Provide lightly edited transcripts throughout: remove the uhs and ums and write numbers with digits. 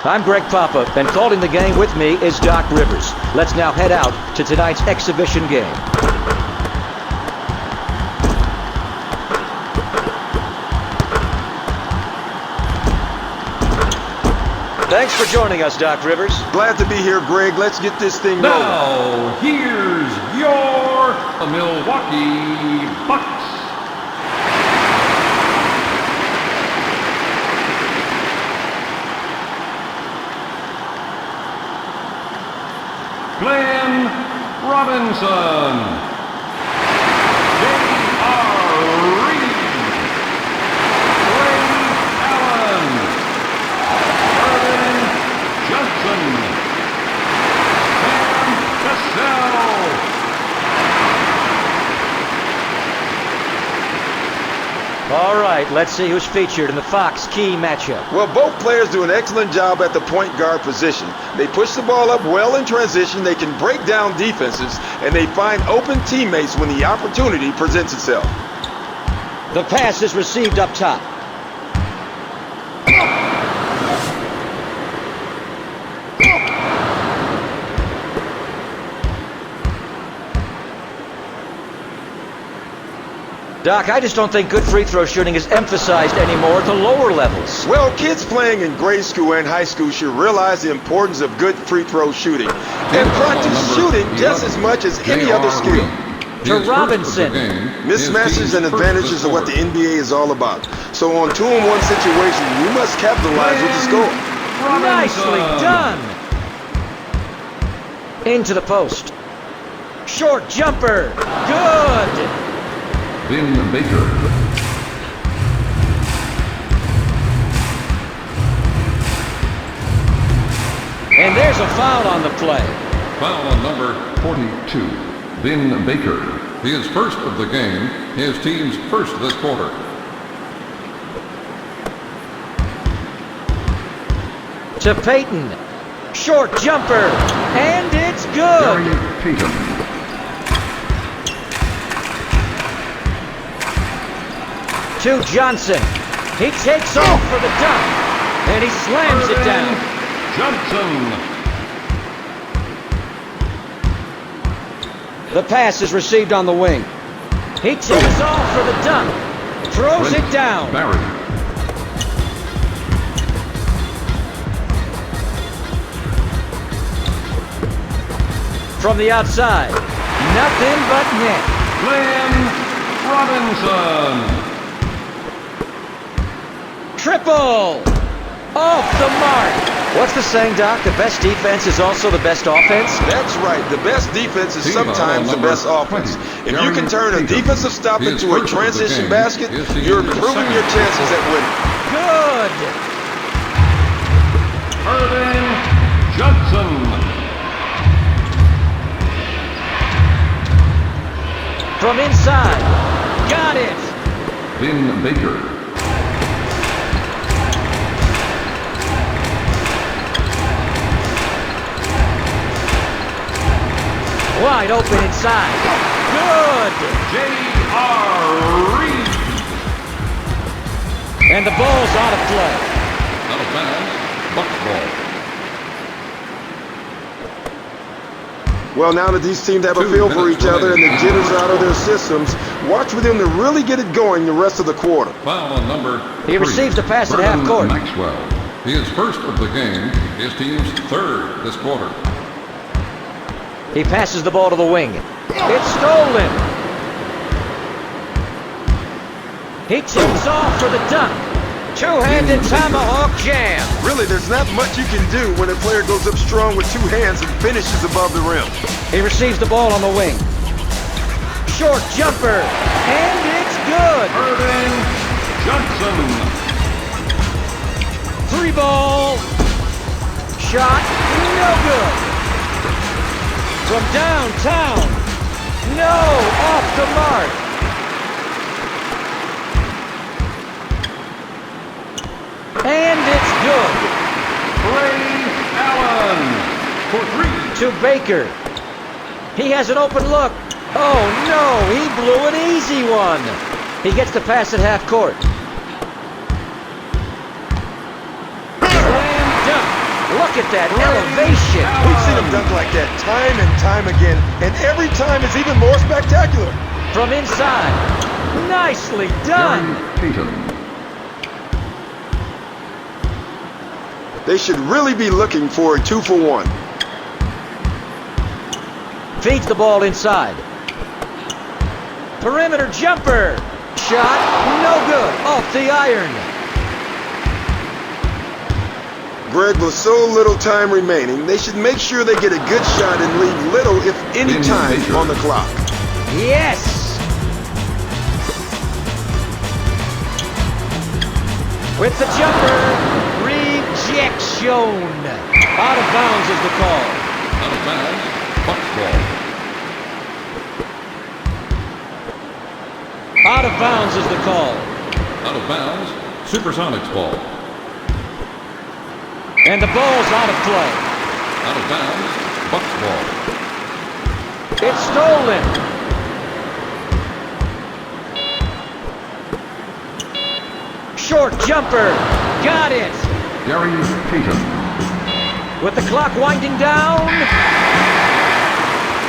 I'm Greg Papa, and calling the game with me is Doc Rivers. Let's now head out to tonight's exhibition game. Thanks for joining us, Doc Rivers. Glad to be here, Greg. Let's get this thing rolling. Now, here's your Milwaukee Bucks. Glenn Robinson, J.R. Reed, Ray Allen, Irvin Johnson, Sam Cassell. All right, let's see who's featured in the Fox Key matchup. Well, both players do an excellent job at the point guard position. They push the ball up well in transition, they can break down defenses, and they find open teammates when the opportunity presents itself. The pass is received up top. Doc, I just don't think good free throw shooting is emphasized anymore at the lower levels. Well, kids playing in grade school and high school should realize the importance of good free throw shooting and practice shooting just as much as any other skill. To Robinson. Mismatches and advantages are what the NBA is all about. So on 2-on-1 situations, you must capitalize with the score. Nicely done. Into the post. Short jumper. Good. Vin Baker. And there's a foul on the play. Foul on number 42, Vin Baker. His first of the game, his team's first this quarter. To Payton. Short jumper. And it's good. Gary Payton. To Johnson. He takes off for the dunk. And he slams it down. Johnson. The pass is received on the wing. He takes off for the dunk. Throws it down. Barry. From the outside. Nothing but net. Glenn Robinson. Triple! Off the mark! What's the saying, Doc? The best defense is also the best offense? That's right. The best defense is sometimes the best offense. If you can turn a defensive stop into a transition basket, you're improving your chances at winning. Good! Irvin Johnson. From inside. Got it! Vin Baker. Wide open inside. Good! J.R. Reed. And the ball's out of play. Out of bounds. Bucks ball. Well, now that these teams have a feel for each other and the jitters are out of their systems, watch for them to really get it going the rest of the quarter. Foul on number 3. He receives the pass at half court. Maxwell. His first of the game, his team's third this quarter. He passes the ball to the wing. It's stolen. He takes off for the dunk. Two-handed tomahawk jam. Really, there's not much you can do when a player goes up strong with two hands and finishes above the rim. He receives the ball on the wing. Short jumper. And it's good. Irvin Johnson. 3-ball. Shot. No good. From downtown. No, off the mark. And it's good. Ray Allen for 3. To Baker. He has an open look. Oh no, he blew an easy one. He gets the pass at half court. Slam dunk. Look at that elevation. We've seen him dunk like that time and time again, and every time it's even more spectacular. From inside. Nicely done. Gary Payton. They should really be looking for a 2-for-1. Feeds the ball inside. Perimeter jumper. Shot, no good. Off the iron. Greg, with so little time remaining, they should make sure they get a good shot and leave little, if any, time on the clock. Yes! With the jumper, rejection. Out of bounds is the call. Out of bounds, Bucks ball. Out of bounds is the call. Out of bounds, Supersonics ball. And the ball's out of play. Out of bounds, Bucks ball. It's stolen. Short jumper. Got it. Gary Payton. With the clock winding down.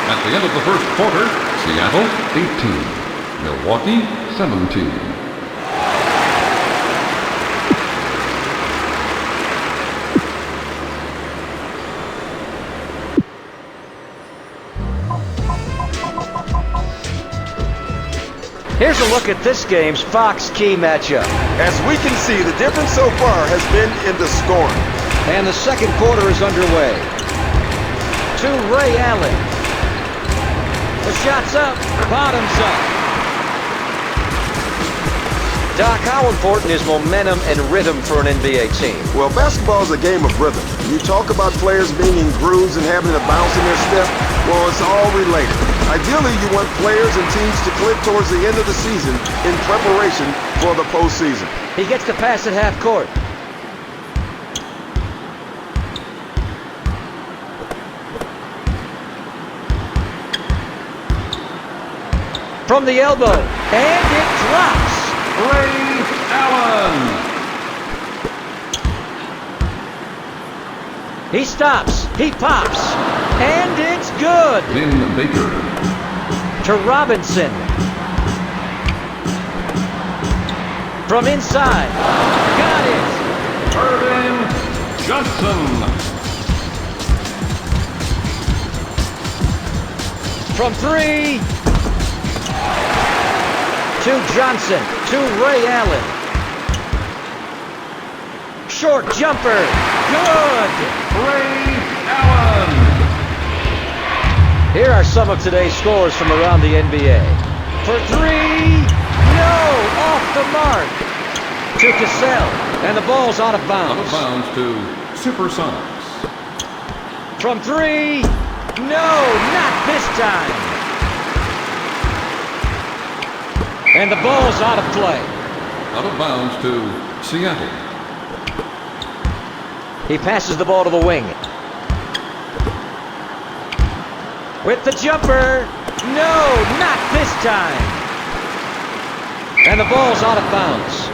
At the end of the first quarter, Seattle 18. Milwaukee 17. Here's a look at this game's Fox Key matchup. As we can see, the difference so far has been in the scoring. And the second quarter is underway. To Ray Allen. The shot's up, bottom's up. Doc, how important is momentum and rhythm for an NBA team? Well, basketball is a game of rhythm. You talk about players being in grooves and having a bounce in their step. Well, it's all related. Ideally, you want players and teams to click towards the end of the season in preparation for the postseason. He gets the pass at half court. From the elbow, and it drops. Ray Allen. He stops, he pops, and it's good. Vin Baker. To Robinson. From inside, got it. Irving Johnson. From three. To Johnson, to Ray Allen. Short jumper, good! Ray Allen. Here are some of today's scores from around the NBA. For three, no, off the mark. To Cassell, and the ball's out of bounds. Out of bounds to Supersonics. From three, no, not this time. And the ball's out of play. Out of bounds to Seattle. He passes the ball to the wing. With the jumper. No, not this time. And the ball's out of bounds.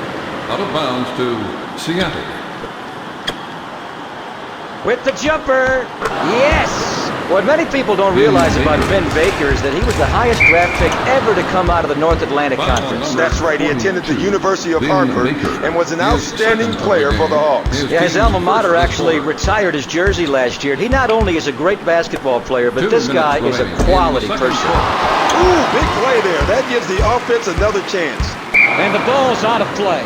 Out of bounds to Seattle. With the jumper. Yes. What many people don't realize about Ben Baker is that he was the highest draft pick ever to come out of the North Atlantic Conference. That's right. He attended the University of Harvard and was an outstanding player for the Hawks. Yeah, his alma mater actually retired his jersey last year. He not only is a great basketball player, but this guy is a quality person. Ooh, big play there. That gives the offense another chance. And the ball's out of play.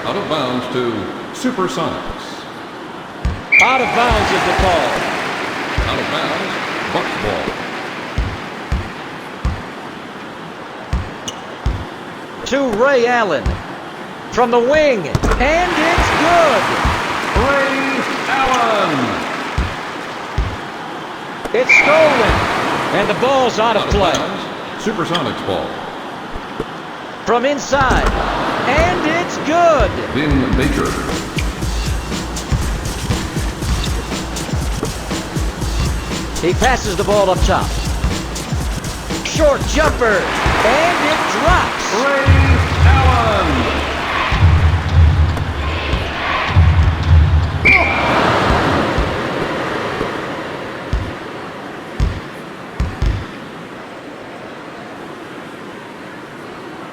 Out of bounds to Supersonics. Out of bounds is the call. Out of bounds, Bucks ball. To Ray Allen. From the wing. And it's good. Ray Allen. It's stolen. And the ball's out of play. Bounds, Supersonics ball. From inside. And it's good. Vin Baker. He passes the ball up top. Short jumper. And it drops. Ray Allen.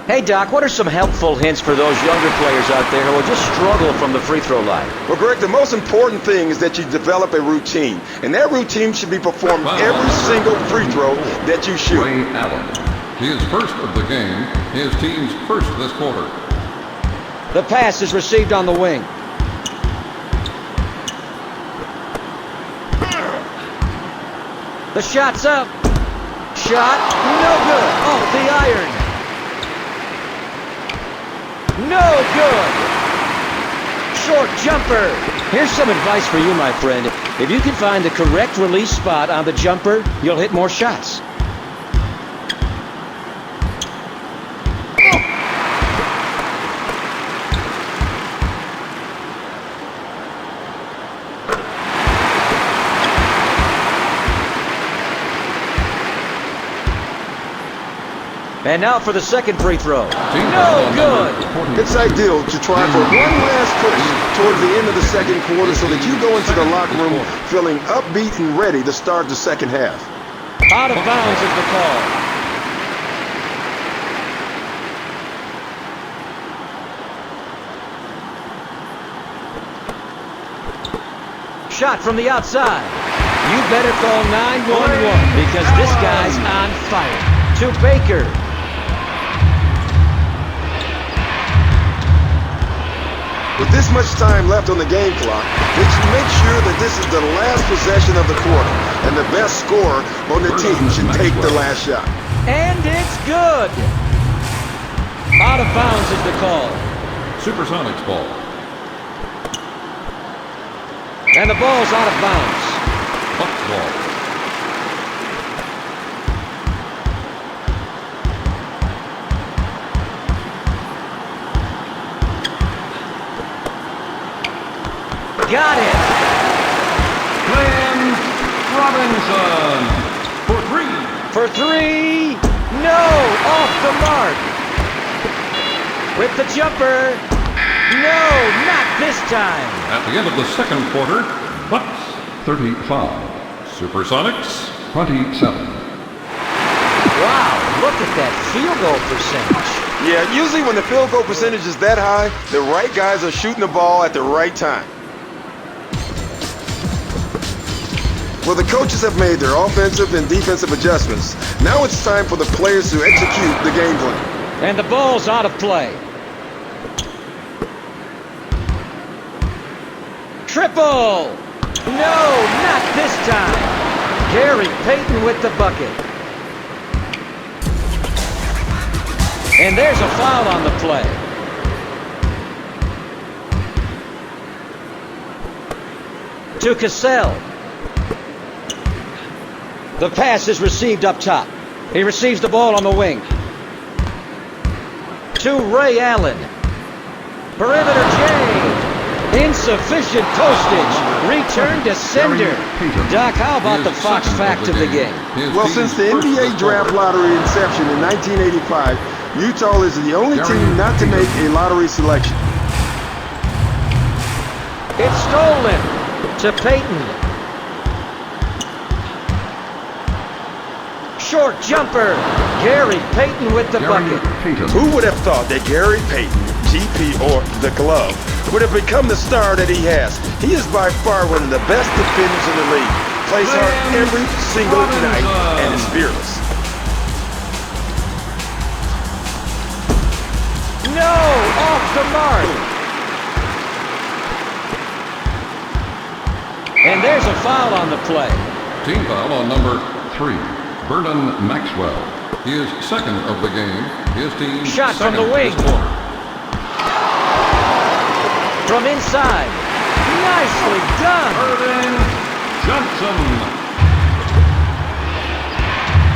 Hey, Doc, what are some helpful hints for those younger players out there who will just struggle from the free throw line? Well, Greg, the most important thing is that you develop a routine, and that routine should be performed every single free throw that you shoot. Ray Allen. He is first of the game. His team's first this quarter. The pass is received on the wing. The shot's up. Shot, no good. Off the iron. No good. Short jumper. Here's some advice for you, my friend. If you can find the correct release spot on the jumper, you'll hit more shots. And now for the second free throw. No good. It's ideal to try for one last push towards the end of the second quarter so that you go into the locker room feeling upbeat and ready to start the second half. Out of bounds is the call. Shot from the outside. You better call 911 because this guy's on fire. To Baker. With this much time left on the game clock, they should make sure that this is the last possession of the quarter, and the best scorer on the team should take the last shot. And it's good. Out of bounds is the call. Supersonics ball. And the ball's out of bounds. Bucks ball. Got it. Glenn Robinson for three. For three. No. Off the mark. With the jumper. No, not this time. At the end of the second quarter, Bucks 35. Supersonics 27. Wow, look at that field goal percentage. Yeah, usually when the field goal percentage is that high, the right guys are shooting the ball at the right time. Well, the coaches have made their offensive and defensive adjustments. Now it's time for the players to execute the game plan. And the ball's out of play. Triple! No, not this time. Gary Payton with the bucket. And there's a foul on the play. To Cassell. The pass is received up top. He receives the ball on the wing. To Ray Allen. Perimeter J. Insufficient postage. Return to sender. Doc, how about the Fox fact of the game? Well, since the NBA draft lottery inception in 1985, Utah is the only team not to make a lottery selection. It's stolen to Payton. Short jumper. Gary Payton with the bucket. Who would have thought that Gary Payton, GP or the Glove, would have become the star that he has? He is by far one of the best defenders in the league. Plays hard every single night and is fearless. No! Off the mark! And there's a foul on the play. Team foul on number 3. Vernon Maxwell. He is second of the game. His team shot from the wing. From inside. Nicely done. Irving Johnson.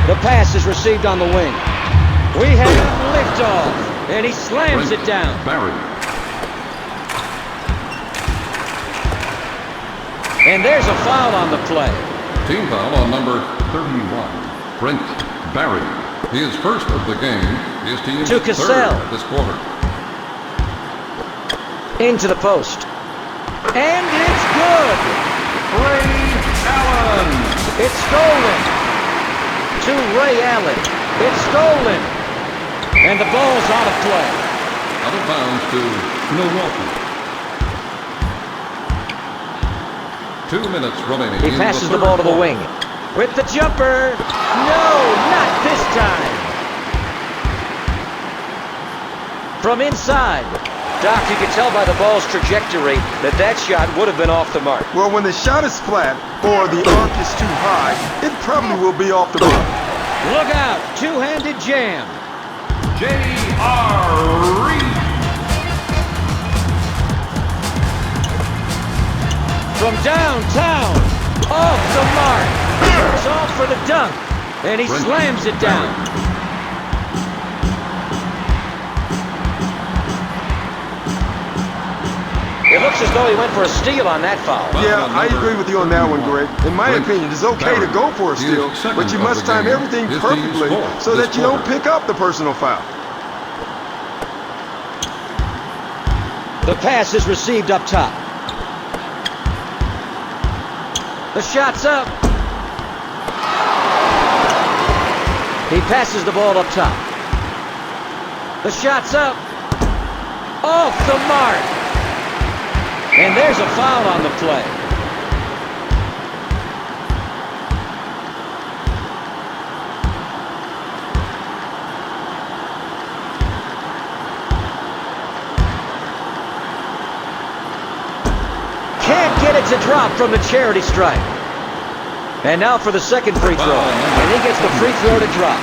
The pass is received on the wing. We have liftoff. And he slams it down. Barry. And there's a foul on the play. Team foul on number 31. Brent Barry. He is first of the game. His team's to Cassell. third this quarter. Into the post. And it's good. Ray Allen. It's stolen. To Ray Allen. It's stolen. And the ball's out of play. Out of bounds to Milwaukee. 2 minutes remaining. He passes the ball to the wing. With the jumper. No, not this time. From inside. Doc, you can tell by the ball's trajectory that that shot would have been off the mark. Well, when the shot is flat or the arc is too high, it probably will be off the mark. Look out, two-handed jam. J.R. Reed. From downtown, off the mark. It's off for the dunk, and he slams it down. It looks as though he went for a steal on that foul. Yeah, I agree with you on that one, Greg. In my opinion, it's okay to go for a steal, but you must time everything perfectly so that you don't pick up the personal foul. The pass is received up top. The shot's up. He passes the ball up top. The shot's up. Off the mark. And there's a foul on the play. Can't get it to drop from the charity stripe. And now for the second free throw. And he gets the free throw to drop.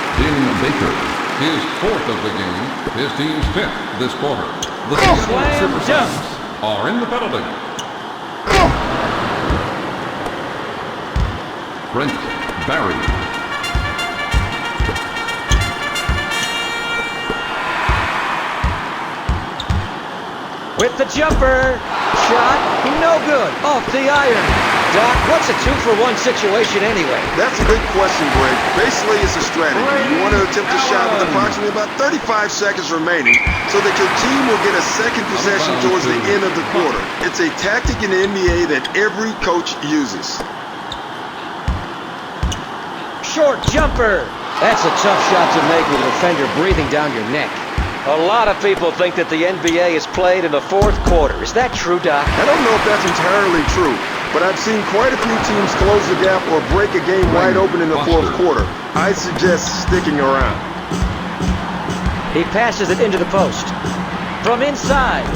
Baker, his fourth of the game, his team's fifth this quarter. The Slam dunk. are in the penalty. Brent Barry. With the jumper. Shot. No good. Off the iron. Doc, what's a 2-for-1 situation anyway? That's a good question, Greg. Basically, it's a strategy. You want to attempt a shot with approximately about 35 seconds remaining so that your team will get a second possession towards the end of the quarter. It's a tactic in the NBA that every coach uses. Short jumper. That's a tough shot to make with a defender breathing down your neck. A lot of people think that the NBA is played in the fourth quarter. Is that true, Doc? I don't know if that's entirely true, but I've seen quite a few teams close the gap or break a game wide open in the fourth quarter. I suggest sticking around. He passes it into the post. From inside.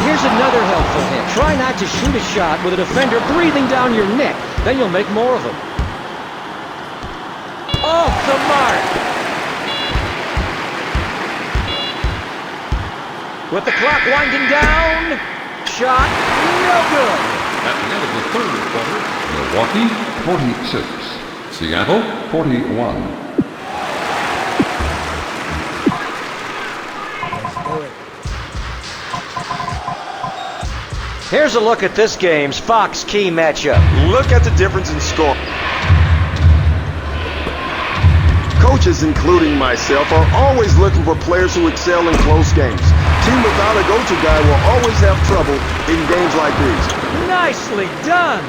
Here's another helpful hint. Try not to shoot a shot with a defender breathing down your neck. Then you'll make more of them. Off the mark. With the clock winding down. Shot. No good. At the end of the third quarter, Milwaukee 46, Seattle 41. Here's a look at this game's Fox key matchup. Look at the difference in score. Coaches, including myself, are always looking for players who excel in close games. Team without a go-to guy will always have trouble in games like these. Nicely done.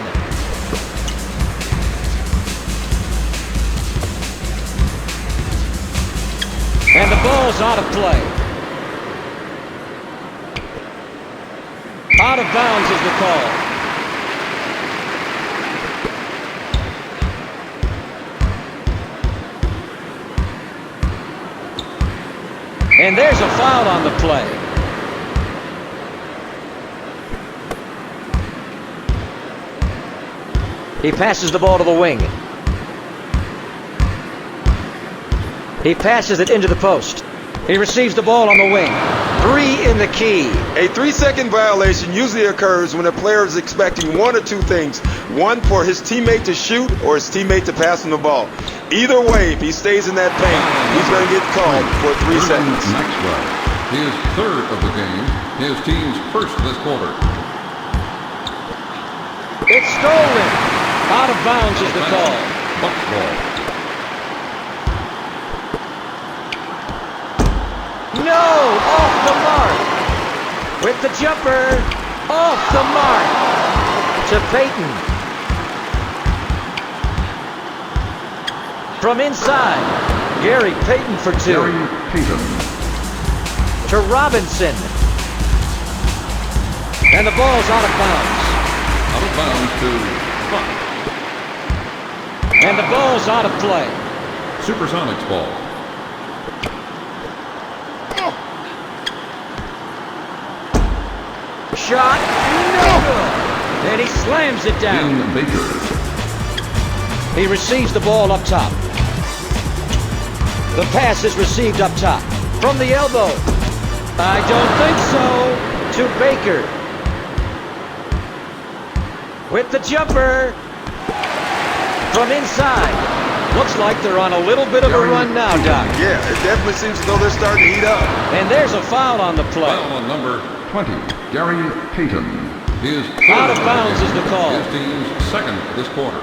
And the ball's out of play. Out of bounds is the call. And there's a foul on the play. He passes the ball to the wing. He passes it into the post. He receives the ball on the wing. 3 in the key. A 3-second violation usually occurs when a player is expecting one or two things. One, for his teammate to shoot or his teammate to pass him the ball. Either way, if he stays in that paint, he's going to get called for 3 seconds. Maxwell, his third of the game, his team's first this quarter. It's stolen. Out of bounds is the call. Bucks ball. No! Off the mark! With the jumper! Off the mark! To Payton. From inside, Gary Payton for 2. Gary Payton. to Robinson. And the ball's out of bounds. Out of bounds to Buck. And the ball's out of play. Supersonics ball. Shot, no good. And he slams it down. In Baker. He receives the ball up top. The pass is received up top. From the elbow. I don't think so. To Baker. With the jumper. From inside. Looks like they're on a little bit of a run now, Doc. Yeah, it definitely seems as though they're starting to heat up. And there's a foul on the play. Foul on number 20, Gary Payton. His Out of bounds is the call. His team's second this quarter.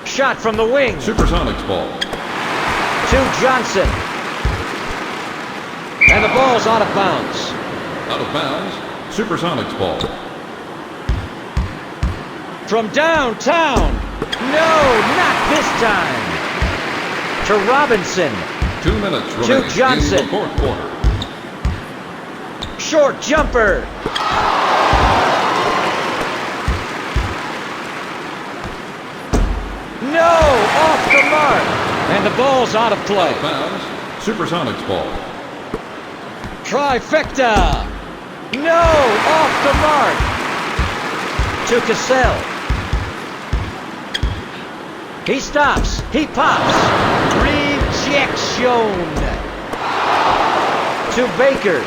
Shot from the wing. Supersonics ball. To Johnson. And the ball's out of bounds. Out of bounds. Supersonics ball. From downtown. No, not this time. To Robinson. 2 minutes remaining Johnson. in the fourth quarter. Short jumper. No, off the mark. And the ball's out of play. Out of bounds. Supersonics ball. Trifecta. No, off the mark. To Cassell. He stops. He pops. Rejection. To Baker.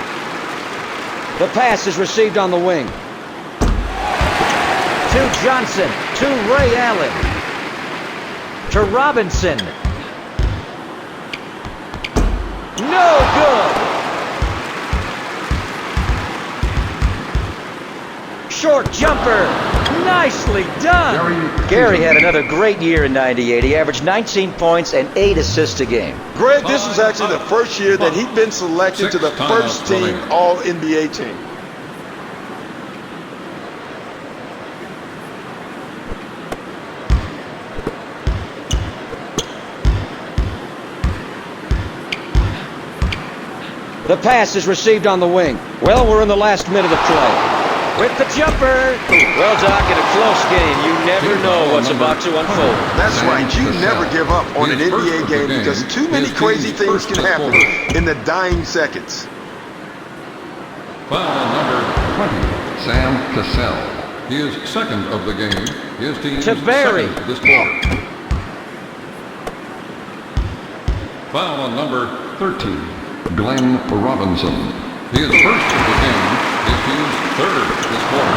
The pass is received on the wing. To Johnson. To Ray Allen. To Robinson. No good. Short jumper. Nicely done. Gary had another great year in '98. He averaged 19 points and 8 assists a game. Greg, this was actually the first year that he'd been selected to the first team All-NBA team. The pass is received on the wing. Well, we're in the last minute of play. With the jumper. Well, Doc, in a close game, you never know what's about to unfold. That's right. You never give up on an NBA game because too many crazy things can happen in the dying seconds. Foul on number 20, Sam Cassell. He is second of the game. His team's To Barry. second this quarter. Foul on number 13, Glenn Robinson. He is first of the game. His team's third this quarter.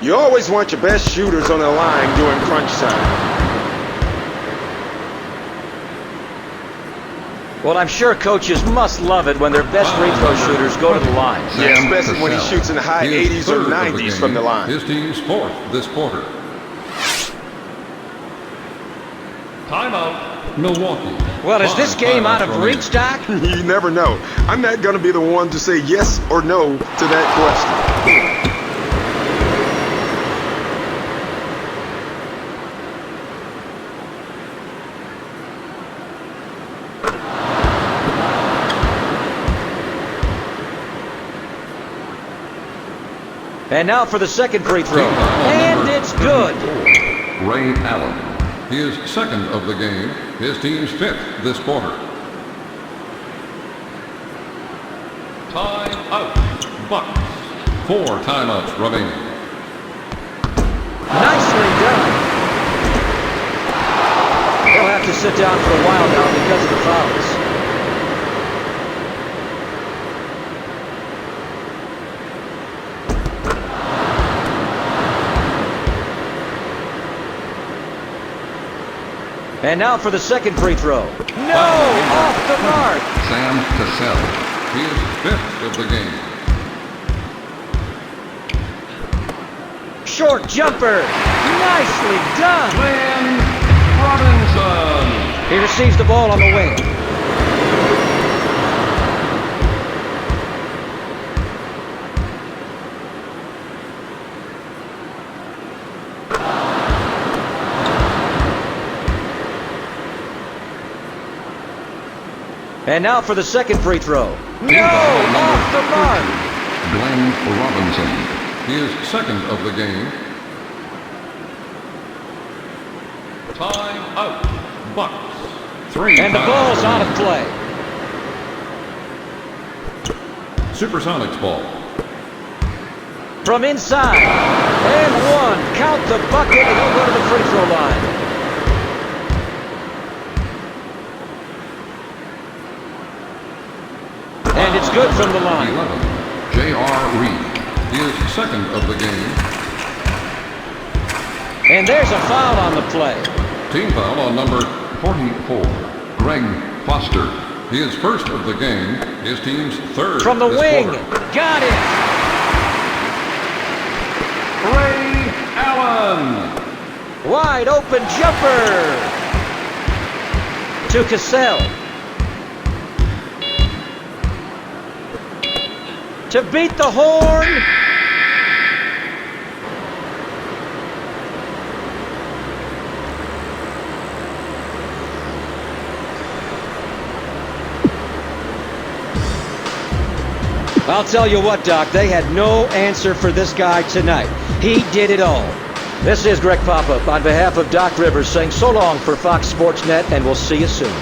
You always want your best shooters on the line during crunch time. Well, I'm sure coaches must love it when their best free throw shooters go to the line. Yeah, especially when he shoots in the high 80s or 90s from the line. His team's fourth this quarter. Timeout, Milwaukee. Well, is this game out of reach, Doc? You never know. I'm not going to be the one to say yes or no to that question. And now for the second free throw. And it's good. Ray Allen. He is second of the game. His team's fifth this quarter. Time out. Bucks. 4 timeouts remaining. Nicely done. He'll have to sit down for a while now because of the fouls. And now for the second free throw. No! Off the mark! Sam Cassell. He is fifth of the game. Short jumper. Nicely done. Glenn Robinson. He receives the ball on the wing. And now for the second free throw. Team No, foul number off the mark. 13, Glenn Robinson. His second of the game. Time out. Bucks. 3 And the fouls ball's remaining. out of play. Supersonics ball. From inside. And one. Count the bucket, and he'll go to the free throw line. And it's good from the line. 11. J.R. Reed. His second of the game. And there's a foul on the play. Team foul on number 44, Greg Foster. His first of the game, his team's third. From the this wing. quarter. Got it. Ray Allen. Wide open jumper. To Cassell. To beat the horn. I'll tell you what, Doc, they had no answer for this guy tonight. He did it all. This is Greg Papa on behalf of Doc Rivers saying so long for Fox Sports Net, and we'll see you soon.